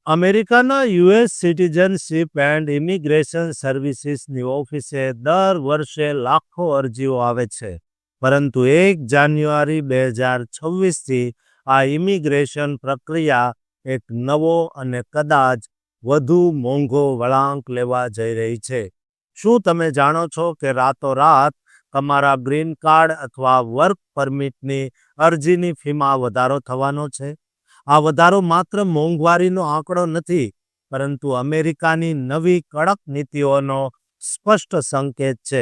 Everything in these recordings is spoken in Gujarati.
અમેરિકાના યુએસ સિટીઝનશીપ એન્ડ ઇમિગ્રેશન સર્વિસીસની ઓફિસે દર વર્ષે લાખો અરજીઓ આવે છે, પરંતુ 1 જાન્યુઆરી 2026થી આ ઇમિગ્રેશન પ્રક્રિયા એક નવો અને કદાચ વધુ મોંઘો વળાંક લેવા જઈ રહી છે. શું તમે જાણો છો કે રાતોરાત તમારા ગ્રીન કાર્ડ અથવા વર્ક પરમિટની અરજીની ફીમાં વધારો થવાનો છે? આ વધારો માત્ર મોંઘવારીનો આંકડો નથી, પરંતુ અમેરિકાની નવી કડક નીતિઓનો સ્પષ્ટ સંકેત છે.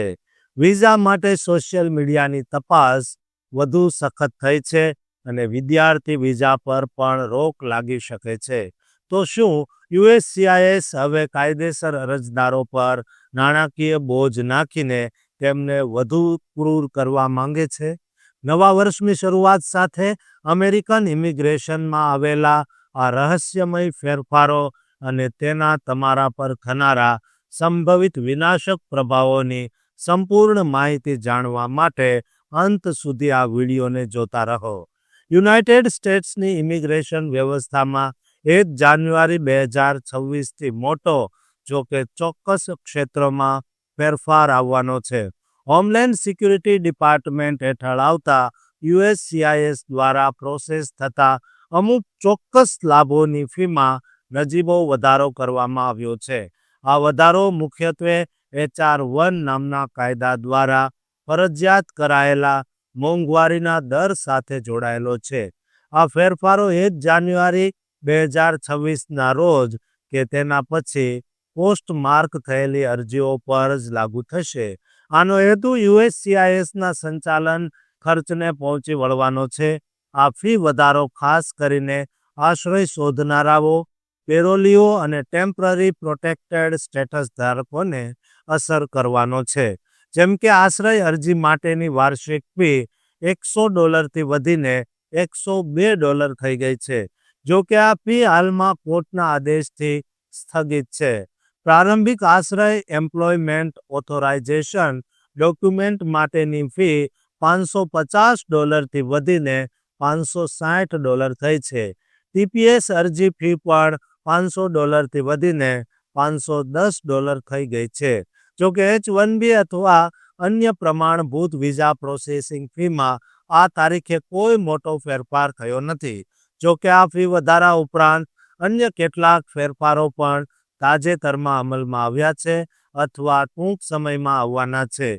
વિઝા માટે સોશિયલ મીડિયાની તપાસ વધુ સખત થઈ છે અને વિદ્યાર્થી વિઝા પર પણ રોક લાગી શકે છે. તો શું યુએસસીઆઈએસ હવે કાયદેસર અરજદારો પર નાણાકીય બોજ નાખીને તેમને વધુ ક્રૂર કરવા માંગે છે? નવા વર્ષની શરૂઆત સાથે અમેરિકન ઇમિગ્રેશનમાં આવેલા આ રહસ્યમય ફેરફારો અને તેના તમારા પર થનારા સંભવિત વિનાશક પ્રભાવોની સંપૂર્ણ માહિતી જાણવા માટે અંત સુધી આ વિડીયોને જોતા રહો. યુનાઇટેડ સ્ટેટ્સની ઇમિગ્રેશન વ્યવસ્થામાં 1 જાન્યુઆરી 2026થી મોટો, જો કે ચોક્કસ ક્ષેત્રોમાં ફેરફાર આવવાનો છે. હોમલેન્ડ સિક્યુરિટી ડિપાર્ટમેન્ટ હેઠળ આવતા યુએસસીઆઈએસ દ્વારા પ્રોસેસ થતા અમુક ચોક્કસ લાભોની ફીમાં નજીવો વધારો કરવામાં આવ્યો છે. આ વધારો મુખ્યત્વે HR-1 નામના કાયદા દ્વારા ફરજિયાત કરાયેલા મોંઘવારીના દર સાથે જોડાયેલો છે. આ ફેરફારો 1 જાન્યુઆરી 2026ના રોજ કે તેના પછી પોસ્ટમાર્ક થયેલી અરજીઓ પર જ લાગુ થશે. આનો હેતુ યુએસસીઆઈએસના સંચાલન ખર્ચને પહોંચી વળવાનો છે. આ ફી વધારો ખાસ કરીને આશ્રય શોધનારાઓ, પેરોલીઓ અને ટેમ્પરરી પ્રોટેક્ટેડ સ્ટેટસ ધારકોને અસર કરવાનો છે. જેમ કે આશ્રય અરજી માટેની વાર્ષિક ફી $100થી વધીને $102 થઈ ગઈ છે. જો કે આ ફી હાલમાં કોર્ટના આદેશથી સ્થગિત છે. પ્રારંભિક આશ્રય એમ્પ્લોયમેન્ટ ઓથોરાઇઝેશન ડોક્યુમેન્ટ માટેની ફી $550થી વધીને $560 થઈ છે. TPS અરજી ફી પણ $500થી વધીને $510 થઈ ગઈ છે. જો કે H-1B અથવા અન્ય પ્રમાણભૂત વિઝા પ્રોસેસિંગ ફીમાં આ તારીખે કોઈ મોટો ફેરફાર થયો નથી. જો કે આ ફી વધારા ઉપરાંત અન્ય કેટલાક ફેરફારો પણ તાજેતરમાં અમલમાં આવ્યા છે અથવા ટૂંક સમયમાં આવવાના છે.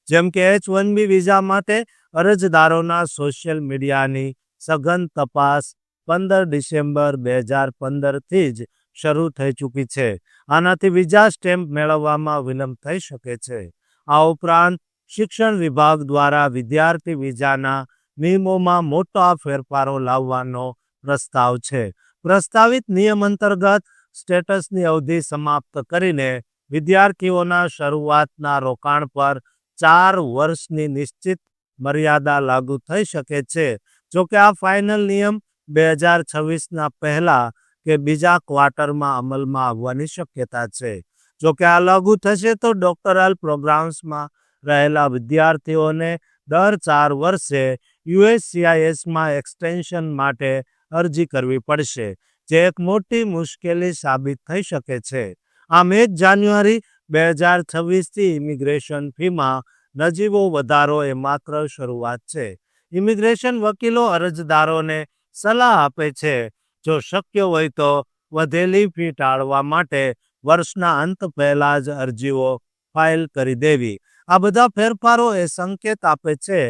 જેમ કે H-1B વિઝા માટે અરજદારોના સોશિયલ મીડિયાની સઘન તપાસ 15 ડિસેમ્બર 2015થી જ શરૂ થઈ ચૂકી છે. આનાથી વિઝા સ્ટેમ્પ મેળવવામાં વિલંબ થઈ શકે છે. આ ઉપરાંત શિક્ષણ વિભાગ દ્વારા વિદ્યાર્થી વિઝાના નિયમોમાં મોટા ફેરફારો લાવવાનો પ્રસ્તાવ છે. પ્રસ્તાવિત નિયમ અંતર્ગત સ્ટેટસની અવધિ સમાપ્ત કરીને વિદ્યાર્થીઓના શરૂઆતના રોકાણ પર 4 વર્ષની નિશ્ચિત મર્યાદા લાગુ થઈ શકે છે. જો કે આ ફાઇનલ નિયમ 2026ના પહેલા કે બીજા ક્વાર્ટરમાં અમલમાં આવવાની શક્યતા છે. જો કે આ લાગુ થશે તો ડોક્ટરલ પ્રોગ્રામ્સમાં રહેલા વિદ્યાર્થીઓને દર 4 વર્ષે યુએસસીઆઈએસમાં એક્સટેન્શન માટે અરજી કરવી પડશે, જે એક મોટી મુશ્કેલી સાબિત થઈ શકે છે. આમ 1 જાન્યુઆરી 2026થી ઇમિગ્રેશન ફીમાં નજીવો વધારો એ માત્ર શરૂઆત છે. ઇમિગ્રેશન વકીલો અરજદારોને સલાહ આપે છે, જો શક્ય હોય તો વધેલી ફી ટાળવા માટે વર્ષના અંત પહેલા જ અરજીઓ ફાઇલ કરી દેવી. આ બધા ફેરફારો એ સંકેત આપે છે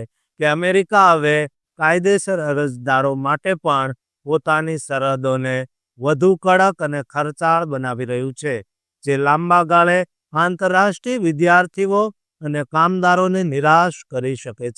કે અમેરિકા હવે કાયદેસર અરજદારો માટે પણ પોતાની સરહદોને વધુ કડક અને ખર્ચાળ બનાવી રહ્યું છે, જે લાંબા ગાળે આંતરરાષ્ટ્રીય વિદ્યાર્થીઓ અને કામદારોને નિરાશ કરી શકે છે.